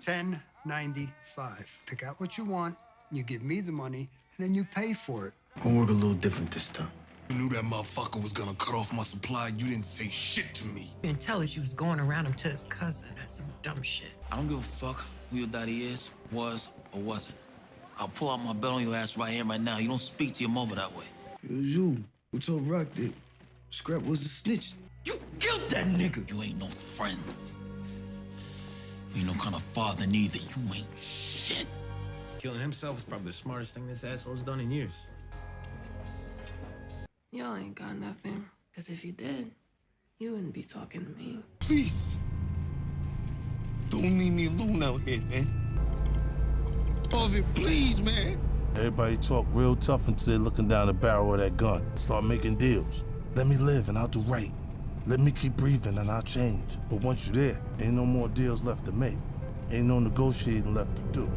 1095. Pick out what you want, you give me the money, and then you pay for it. I'll work a little different this time. You knew that motherfucker was gonna cut off my supply. You didn't say shit to me. You didn't tell us you was going around him to his cousin. That's some dumb shit. I don't give a fuck who your daddy is, was, or wasn't. I'll pull out my belt on your ass right here, right now. You don't speak to your mother that way. It was you who told Rock that Scrap was a snitch. You killed that nigga. You ain't no friend. You ain't no kind of father neither. You ain't shit. Killing himself is probably the smartest thing this asshole's done in years. Y'all ain't got nothing. Because if you did, you wouldn't be talking to me. Please. Don't leave me alone out here, man. Marvin, please, man. Everybody talk real tough until they're looking down the barrel of that gun. Start making deals. Let me live and I'll do right. Let me keep breathing and I'll change. But once you're there, ain't no more deals left to make. Ain't no negotiating left to do.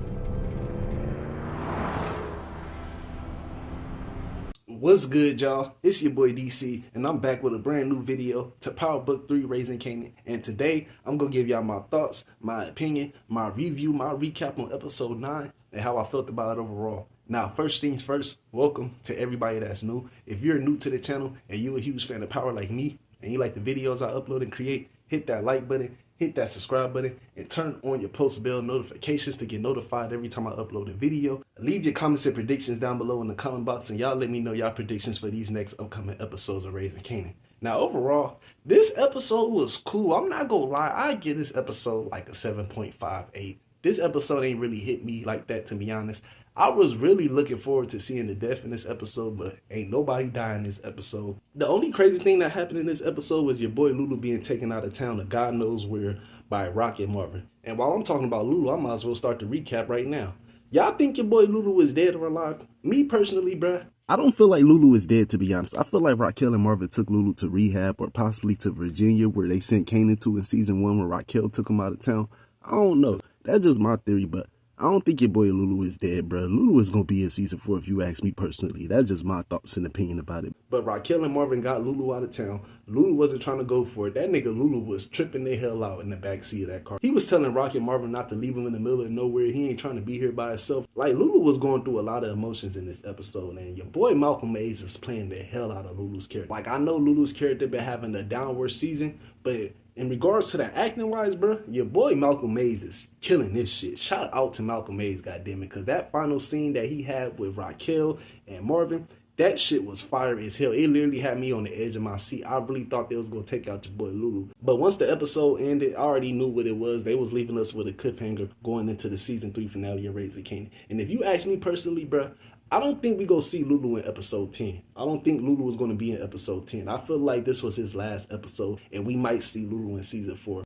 What's good, y'all? It's your boy DC, and I'm back with a brand new video to Power Book 3 Raising Kanan. And today, I'm going to give y'all my thoughts, my opinion, my review, my recap on episode 9, and how I felt about it overall. Now, first things first, welcome to everybody that's new. If you're new to the channel and you're a huge fan of Power like me, and you like the videos I upload and create, hit that like button, hit that subscribe button, and turn on your post bell notifications to get notified every time I upload a video. Leave your comments and predictions down below in the comment box, and y'all let me know y'all predictions for these next upcoming episodes of Raising Kanan. Now, overall, this episode was cool. I'm not gonna lie, I give this episode like a 7.58. This episode ain't really hit me like that, to be honest. I was really looking forward to seeing the death in this episode, but ain't nobody die in this episode. The only crazy thing that happened in this episode was your boy Lulu being taken out of town to God knows where by Rock and Marvin. And while I'm talking about Lulu, I might as well start the recap right now. Y'all think your boy Lulu is dead or alive? Me personally, bruh, I don't feel like Lulu is dead, to be honest. I feel like Raquel and Marvin took Lulu to rehab or possibly to Virginia where they sent Kanan to in season 1 when Raquel took him out of town. I don't know. That's just my theory, but I don't think your boy Lulu is dead, bro. Lulu is going to be in season 4 if you ask me personally. That's just my thoughts and opinion about it. But Raquel and Marvin got Lulu out of town. Lulu wasn't trying to go for it. That nigga Lulu was tripping the hell out in the backseat of that car. He was telling Rock and Marvin not to leave him in the middle of nowhere. He ain't trying to be here by himself. Like, Lulu was going through a lot of emotions in this episode, and your boy Malcolm Mays is playing the hell out of Lulu's character. Like, I know Lulu's character been having a downward season, but in regards to the acting wise, bro, your boy Malcolm Mays is killing this shit. Shout out to Malcolm Mays, goddammit, because that final scene that he had with Raquel and Marvin, that shit was fire as hell. It literally had me on the edge of my seat. I really thought they was going to take out your boy Lulu. But once the episode ended, I already knew what it was. They was leaving us with a cliffhanger going into the season 3 finale of Raising Kanan. And if you ask me personally, bro, I don't think we gonna see Lulu in episode 10. I don't think Lulu was gonna be in episode 10. I feel like this was his last episode, and we might see Lulu in season 4.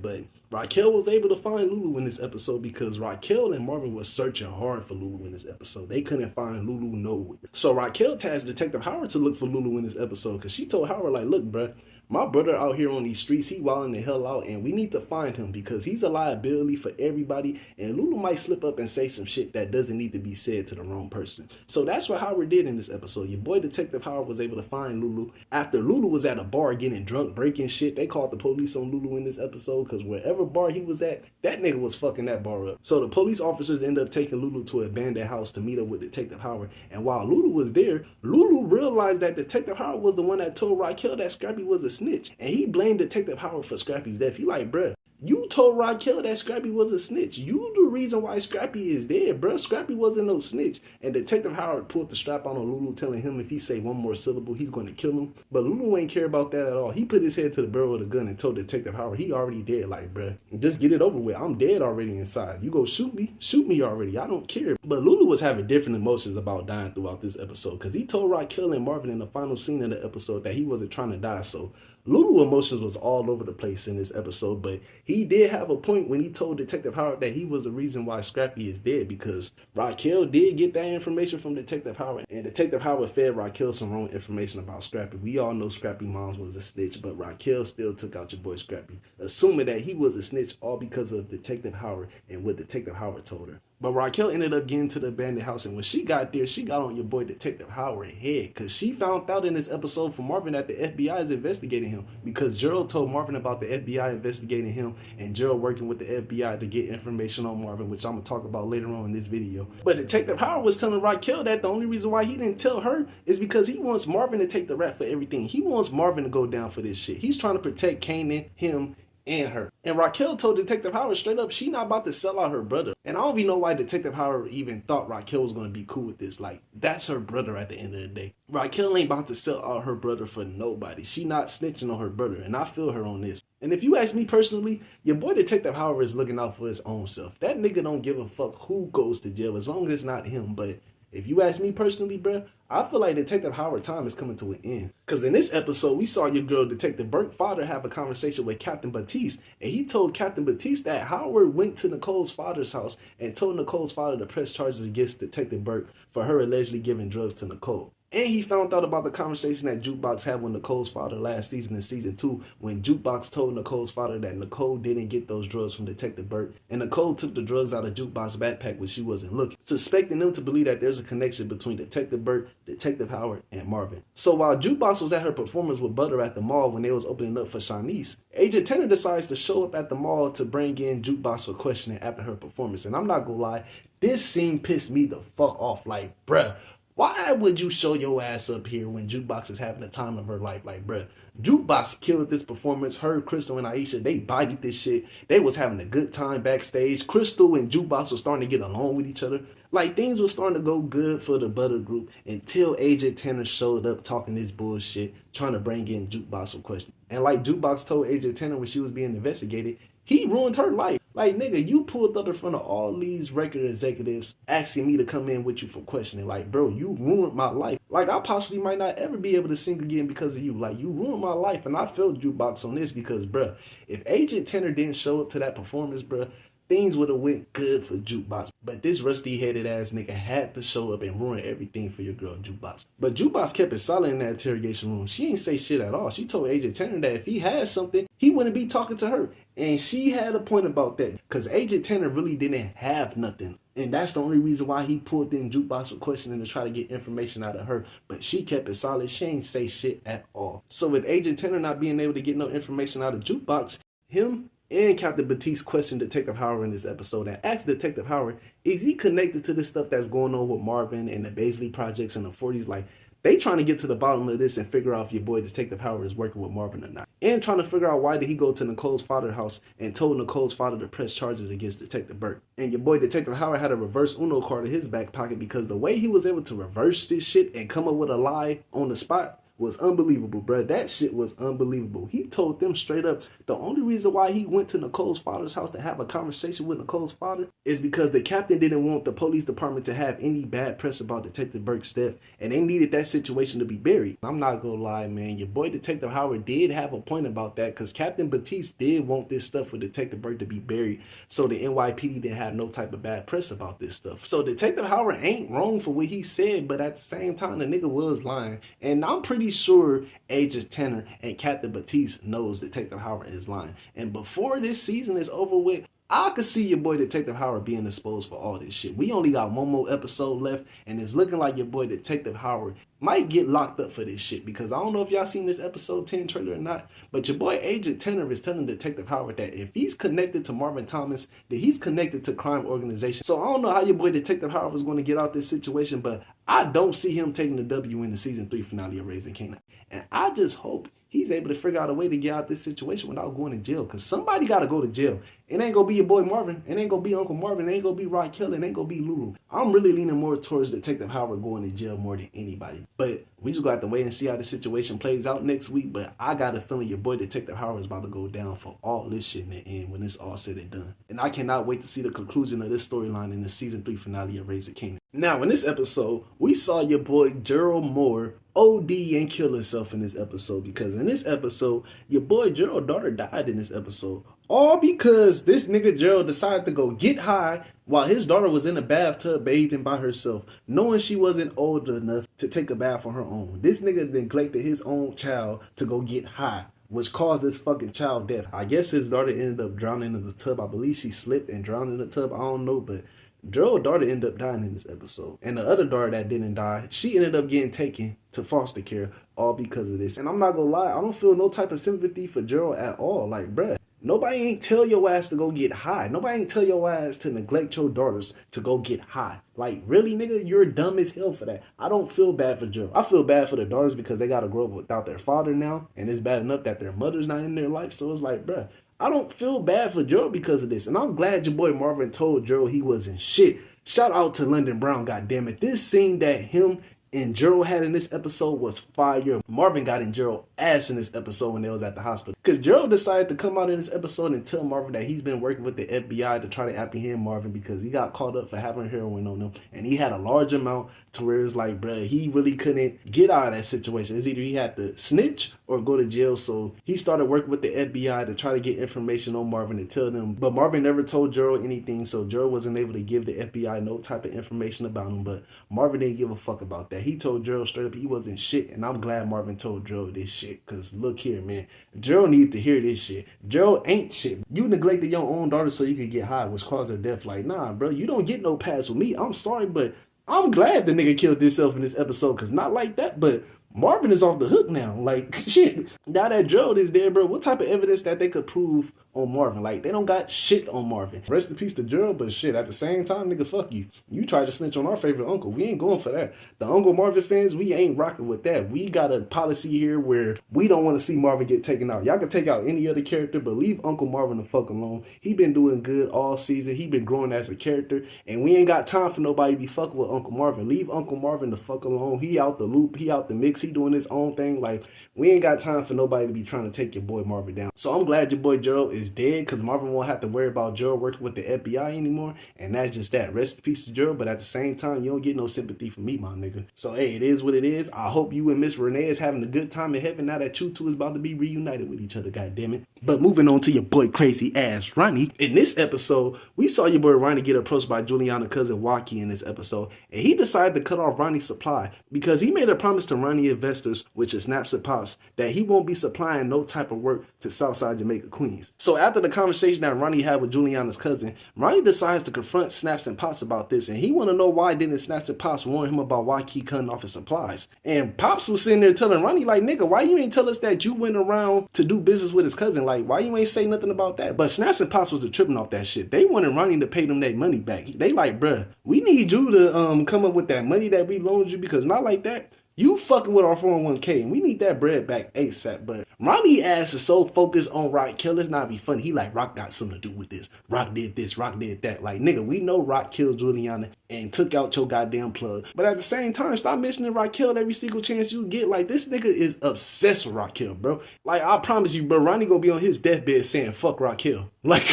But Raquel was able to find Lulu in this episode because Raquel and Marvin was searching hard for Lulu in this episode. They couldn't find Lulu nowhere. So Raquel tasked Detective Howard to look for Lulu in this episode because she told Howard, like, look, bruh, my brother out here on these streets, he wilding the hell out, and we need to find him because he's a liability for everybody, and Lulu might slip up and say some shit that doesn't need to be said to the wrong person. So that's what Howard did in this episode. Your boy Detective Howard was able to find Lulu after Lulu was at a bar getting drunk, breaking shit. They called the police on Lulu in this episode because wherever bar he was at, that nigga was fucking that bar up. So the police officers ended up taking Lulu to an abandoned house to meet up with Detective Howard, and while Lulu was there, Lulu realized that Detective Howard was the one that told Raquel that Scrappy was a snitch, and he blamed Detective Howard for Scrappy's death. He like, bruh, you told Raquel that Scrappy was a snitch. You the reason why Scrappy is dead, bruh. Scrappy wasn't no snitch. And Detective Howard pulled the strap on Lulu, telling him if he say one more syllable, he's going to kill him. But Lulu ain't care about that at all. He put his head to the barrel of the gun and told Detective Howard he already dead. Like, bruh, just get it over with. I'm dead already inside. You go shoot me already. I don't care. But Lulu was having different emotions about dying throughout this episode because he told Raquel and Marvin in the final scene of the episode that he wasn't trying to die. So Lulu emotions was all over the place in this episode, but he did have a point when he told Detective Howard that he was the reason why Scrappy is dead because Raquel did get that information from Detective Howard, and Detective Howard fed Raquel some wrong information about Scrappy. We all know Scrappy moms was a snitch, but Raquel still took out your boy Scrappy, assuming that he was a snitch all because of Detective Howard and what Detective Howard told her. But Raquel ended up getting to the abandoned house, and when she got there, she got on your boy Detective Howard head, because she found out in this episode from Marvin that the FBI is investigating him, because Gerald told Marvin about the FBI investigating him and Gerald working with the FBI to get information on Marvin, which I'm going to talk about later on in this video. But Detective Howard was telling Raquel that the only reason why he didn't tell her is because he wants Marvin to take the rap for everything. He wants Marvin to go down for this shit. He's trying to protect Kanan, him, and her. And Raquel told Detective Howard straight up she not about to sell out her brother. And I don't even know why Detective Howard even thought Raquel was going to be cool with this. Like, that's her brother at the end of the day. Raquel ain't about to sell out her brother for nobody. She not snitching on her brother, and I feel her on this. And if you ask me personally, your boy Detective Howard is looking out for his own self. That nigga don't give a fuck who goes to jail as long as it's not him. But if you ask me personally, bruh, I feel like Detective Howard's time is coming to an end. Because in this episode, we saw your girl, Detective Burke's father, have a conversation with Captain Batiste. And he told Captain Batiste that Howard went to Nicole's father's house and told Nicole's father to press charges against Detective Burke for her allegedly giving drugs to Nicole. And he found out about the conversation that Jukebox had with Nicole's father last season in season 2, when Jukebox told Nicole's father that Nicole didn't get those drugs from Detective Burke, and Nicole took the drugs out of Jukebox's backpack when she wasn't looking, suspecting them to believe that there's a connection between Detective Burke, Detective Howard, and Marvin. So while Jukebox was at her performance with Butter at the mall when they was opening up for Shanice, Agent Tanner decides to show up at the mall to bring in Jukebox for questioning after her performance. And I'm not gonna lie, this scene pissed me the fuck off. Like, bruh, why would you show your ass up here when Jukebox is having the time of her life? Like, bruh, Jukebox killed this performance. Her, Crystal, and Aisha, they bodied this shit. They was having a good time backstage. Crystal and Jukebox were starting to get along with each other. Like, things were starting to go good for the Butter group until Agent Tanner showed up talking this bullshit, trying to bring in Jukebox for questions. And like Jukebox told Agent Tanner when she was being investigated, he ruined her life. Like, nigga, you pulled up in front of all these record executives asking me to come in with you for questioning. Like, bro, you ruined my life. Like, I possibly might not ever be able to sing again because of you. Like, you ruined my life. And I felt Jukebox on this because, bro, if Agent Tanner didn't show up to that performance, bro, things would have went good for Jukebox. But this rusty-headed ass nigga had to show up and ruin everything for your girl, Jukebox. But Jukebox kept it silent in that interrogation room. She ain't say shit at all. She told Agent Tanner that if he had something, he wouldn't be talking to her. And she had a point about that. Because Agent Tanner really didn't have nothing. And that's the only reason why he pulled in Jukebox for questioning to try to get information out of her. But she kept it solid. She ain't say shit at all. So with Agent Tanner not being able to get no information out of Jukebox, him and Captain Batiste questioned Detective Howard in this episode and asked Detective Howard, is he connected to this stuff that's going on with Marvin and the Baisley projects in the 40s? Like, they trying to get to the bottom of this and figure out if your boy Detective Howard is working with Marvin or not. And trying to figure out why did he go to Nicole's father's house and told Nicole's father to press charges against Detective Burke. And your boy Detective Howard had a reverse Uno card in his back pocket because the way he was able to reverse this shit and come up with a lie on the spot was unbelievable, bro. That shit was unbelievable. He told them straight up the only reason why he went to Nicole's father's house to have a conversation with Nicole's father is because the captain didn't want the police department to have any bad press about Detective Burke's death, and they needed that situation to be buried. I'm not gonna lie, man. Your boy Detective Howard did have a point about that because Captain Batiste did want this stuff for Detective Burke to be buried so the NYPD didn't have no type of bad press about this stuff. So Detective Howard ain't wrong for what he said, but at the same time, the nigga was lying. And I'm pretty sure Agent Tanner and Captain Batiste knows Detective Howard is lying. And before this season is over with, I could see your boy Detective Howard being exposed for all this shit. We only got one more episode left, and it's looking like your boy Detective Howard might get locked up for this shit. Because I don't know if y'all seen this episode 10 trailer or not, but your boy Agent Tanner is telling Detective Howard that if he's connected to Marvin Thomas, that he's connected to crime organization. So I don't know how your boy Detective Howard was going to get out this situation, but I don't see him taking the W in the season 3 finale of Raising Kanan. And I just hope he's able to figure out a way to get out this situation without going to jail. Because somebody got to go to jail. It ain't going to be your boy Marvin. It ain't going to be Uncle Marvin. It ain't going to be Raquel. It ain't going to be Lulu. I'm really leaning more towards Detective Howard going to jail more than anybody. But we just got to wait and see how the situation plays out next week. But I got a feeling your boy Detective Howard is about to go down for all this shit in the end when it's all said and done. And I cannot wait to see the conclusion of this storyline in the season 3 finale of Raising Kanan. Now, in this episode, we saw your boy Gerald Moore OD and kill himself in this episode, because in this episode, your boy Gerald's daughter died in this episode. All because this nigga Gerald decided to go get high while his daughter was in a bathtub bathing by herself, knowing she wasn't old enough to take a bath on her own. This nigga neglected his own child to go get high, which caused this fucking child death. I guess his daughter ended up drowning in the tub. I believe she slipped and drowned in the tub. I don't know, but Gerald's daughter ended up dying in this episode. And the other daughter that didn't die, she ended up getting taken to foster care all because of this. And I'm not gonna lie, I don't feel no type of sympathy for Gerald at all. Like, bruh, nobody ain't tell your ass to go get high. Nobody ain't tell your ass to neglect your daughters to go get high. Like, really, nigga, you're dumb as hell for that. I don't feel bad for Gerald. I feel bad for the daughters because they gotta grow up without their father now. And it's bad enough that their mother's not in their life. So it's like, bruh, I don't feel bad for Gerald because of this. And I'm glad your boy Marvin told Gerald he wasn't shit. Shout out to London Brown, goddammit. This scene that him and Gerald had in this episode was fire. Marvin got in Gerald ass in this episode when they was at the hospital. Because Gerald decided to come out in this episode and tell Marvin that he's been working with the FBI to try to apprehend Marvin because he got caught up for having heroin on him. And he had a large amount to where it's like, bruh, he really couldn't get out of that situation. It's either he had to snitch or go to jail. So he started working with the FBI to try to get information on Marvin and tell them. But Marvin never told Gerald anything. So Gerald wasn't able to give the FBI no type of information about him. But Marvin didn't give a fuck about that. He told Gerald straight up he wasn't shit. And I'm glad Marvin told Gerald this shit. Because look here, man. Gerald needs to hear this shit. Gerald ain't shit. You neglected your own daughter so you could get high, which caused her death. Like, nah, bro, you don't get no pass with me. I'm sorry, but I'm glad the nigga killed himself in this episode. Because not like that, but Marvin is off the hook now. Like, shit. Now that Gerald is there, bro, what type of evidence that they could prove on Marvin? Like, they don't got shit on Marvin. Rest in peace to Gerald, but shit, at the same time, nigga, fuck you. You tried to snitch on our favorite uncle. We ain't going for that. The Uncle Marvin fans, we ain't rocking with that. We got a policy here where we don't want to see Marvin get taken out. Y'all can take out any other character, but leave Uncle Marvin the fuck alone. He been doing good all season. He been growing as a character, and we ain't got time for nobody to be fucking with Uncle Marvin. Leave Uncle Marvin the fuck alone. He out the loop. He out the mix. He doing his own thing. Like, we ain't got time for nobody to be trying to take your boy Marvin down. So I'm glad your boy Gerald is dead because Marvin won't have to worry about Gerald working with the FBI anymore. And that's just that. Rest in peace to Gerald, but at the same time, you don't get no sympathy from me, my nigga. So hey, it is what it is. I hope you and Miss Renee is having a good time in heaven now that you two is about to be reunited with each other, goddammit. But moving on to your boy crazy ass Ronnie. In this episode, we saw your boy Ronnie get approached by Juliana's cousin Waki in this episode. And he decided to cut off Ronnie's supply because he made a promise to Ronnie investors, which is Snaps and Pops, that he won't be supplying no type of work to Southside Jamaica Queens. So after the conversation that Ronnie had with Juliana's cousin, Ronnie decides to confront Snaps and Pops about this, and he want to know why didn't Snaps and Pops warn him about why he cutting off his supplies. And Pops was sitting there telling Ronnie, like, nigga, why you ain't tell us that you went around to do business with his cousin? Like, why you ain't say nothing about that? But Snaps and Pops was tripping off that shit. They wanted Ronnie to pay them that money back. They like, bruh, we need you to come up with that money that we loaned you, because not like that. You fucking with our 401k and we need that bread back ASAP. But Ronnie ass is so focused on Rock Kill. Let's not be funny. He like, Rock got something to do with this. Rock did this. Rock did that. Like, nigga, we know Rock killed Juliana and took out your goddamn plug. But at the same time, stop mentioning Rock Kill every single chance you get. Like, this nigga is obsessed with Rock Kill, bro. Like, I promise you, bro, Ronnie gonna be on his deathbed saying, fuck Rock Kill. Like,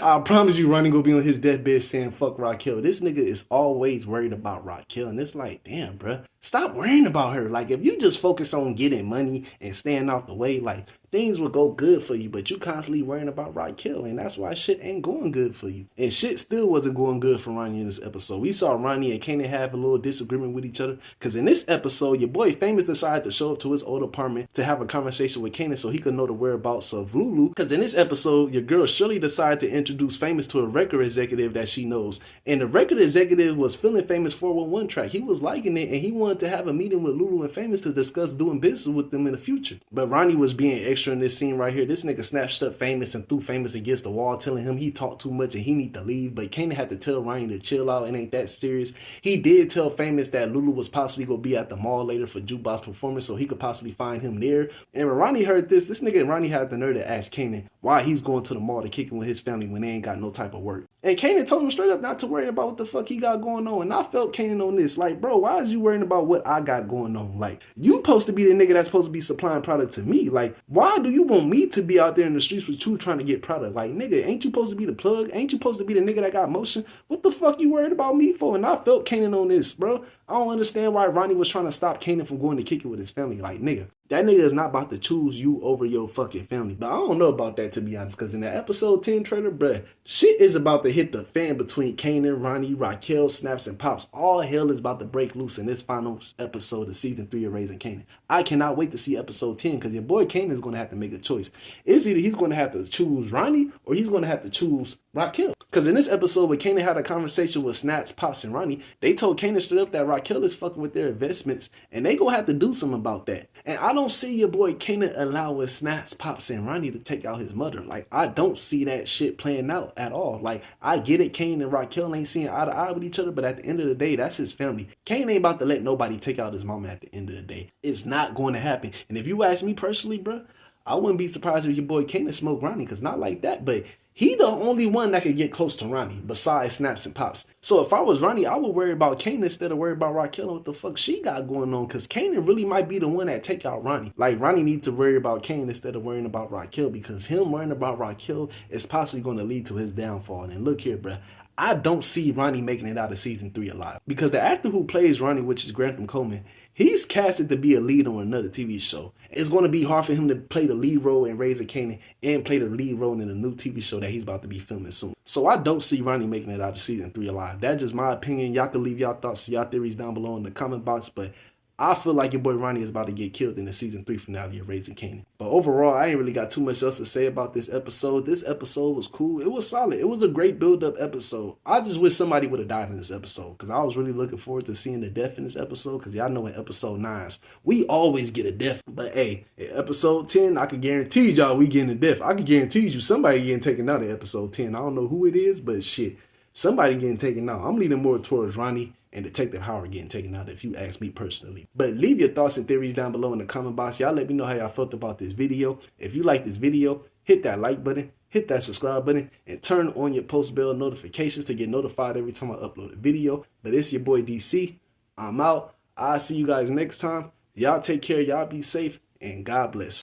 I promise you, Ronnie gonna be on his deathbed saying, fuck Rock Kill. This nigga is always worried about Rock Kill. And it's like, damn, bro. Stop worrying about her. Like, if you just focus on getting money and staying out the way, like, things will go good for you, but you constantly worrying about Rock Kill, and that's why shit ain't going good for you. And shit still wasn't going good for Ronnie in this episode. We saw Ronnie and Kanan have a little disagreement with each other, because in this episode, your boy Famous decided to show up to his old apartment to have a conversation with Kanan so he could know the whereabouts of Lulu, because in this episode, your girl Shirley decided to introduce Famous to a record executive that she knows, and the record executive was feeling Famous 411 track. He was liking it, and he wanted to have a meeting with Lulu and Famous to discuss doing business with them in the future. But Ronnie was being extra in this scene right here. This nigga snatched up Famous and threw Famous against the wall, telling him he talked too much and he need to leave. But Kanan had to tell Ronnie to chill out. It ain't that serious. He did tell Famous that Lulu was possibly gonna be at the mall later for Jukebox performance, so he could possibly find him there. And when Ronnie heard this nigga Ronnie had the nerve to ask Kanan why he's going to the mall to kick him with his family when they ain't got no type of work. And Kanan told him straight up not to worry about what the fuck he got going on. And I felt Kanan on this. Like, bro, why is you worrying about what I got going on? Like, you supposed to be the nigga that's supposed to be supplying product to me. Like, why do you want me to be out there in the streets with you trying to get product? Like, nigga, ain't you supposed to be the plug? Ain't you supposed to be the nigga that got motion? What the fuck you worried about me for? And I felt Kanan on this, bro. I don't understand why Ronnie was trying to stop Kanan from going to kick it with his family. Like, nigga, that nigga is not about to choose you over your fucking family. But I don't know about that, to be honest, because in that episode 10 trailer, bruh, shit is about to hit the fan between Kanan, Ronnie, Raquel, Snaps, and Pops. All hell is about to break loose in this final episode of season 3 of Raising Kanan. I cannot wait to see episode 10, because your boy Kanan is going to have to make a choice. It's either he's going to have to choose Ronnie or he's going to have to choose Raquel. Because in this episode where Kanan had a conversation with Snaps, Pops, and Ronnie, they told Kanan straight up that Raquel is fucking with their investments and they gonna have to do something about that. And I don't see your boy Kanan allowing Snaps, Pops, and Ronnie to take out his mother. Like, I don't see that shit playing out at all. Like, I get it, Kanan and Raquel ain't seeing eye to eye with each other, but at the end of the day, that's his family. Kanan ain't about to let nobody take out his mama at the end of the day. It's not going to happen. And if you ask me personally, bro, I wouldn't be surprised if your boy Kanan smoked Ronnie, because not like that, but he the only one that could get close to Ronnie besides Snaps and Pops. So if I was Ronnie, I would worry about Kanan instead of worry about Raquel and what the fuck she got going on, because Kanan really might be the one that take out Ronnie. Like, Ronnie needs to worry about Kanan instead of worrying about Raquel, because him worrying about Raquel is possibly going to lead to his downfall. And look here, bruh, I don't see Ronnie making it out of season 3 alive, because the actor who plays Ronnie, which is Grantham Coleman, he's casted to be a lead on another TV show. It's going to be hard for him to play the lead role in Raising Kanan and play the lead role in a new TV show that he's about to be filming soon. So I don't see Ronnie making it out of season 3 alive. That's just my opinion. Y'all can leave y'all thoughts, y'all theories down below in the comment box, but I feel like your boy Ronnie is about to get killed in the season 3 finale of Raising Kanan. But overall, I ain't really got too much else to say about this episode. This episode was cool. It was solid. It was a great build-up episode. I just wish somebody would have died in this episode, because I was really looking forward to seeing the death in this episode, because y'all know in episode 9s, we always get a death. But hey, in episode 10, I can guarantee y'all we getting a death. I can guarantee you somebody getting taken out in episode 10. I don't know who it is, but shit, somebody getting taken out. I'm leaning more towards Ronnie and Detective Howard getting taken out, if you ask me personally. But leave your thoughts and theories down below in the comment box. Y'all let me know how y'all felt about this video. If you like this video, hit that like button, hit that subscribe button, and turn on your post bell notifications to get notified every time I upload a video. But it's your boy DC. I'm out. I'll see you guys next time. Y'all take care. Y'all be safe. And God bless.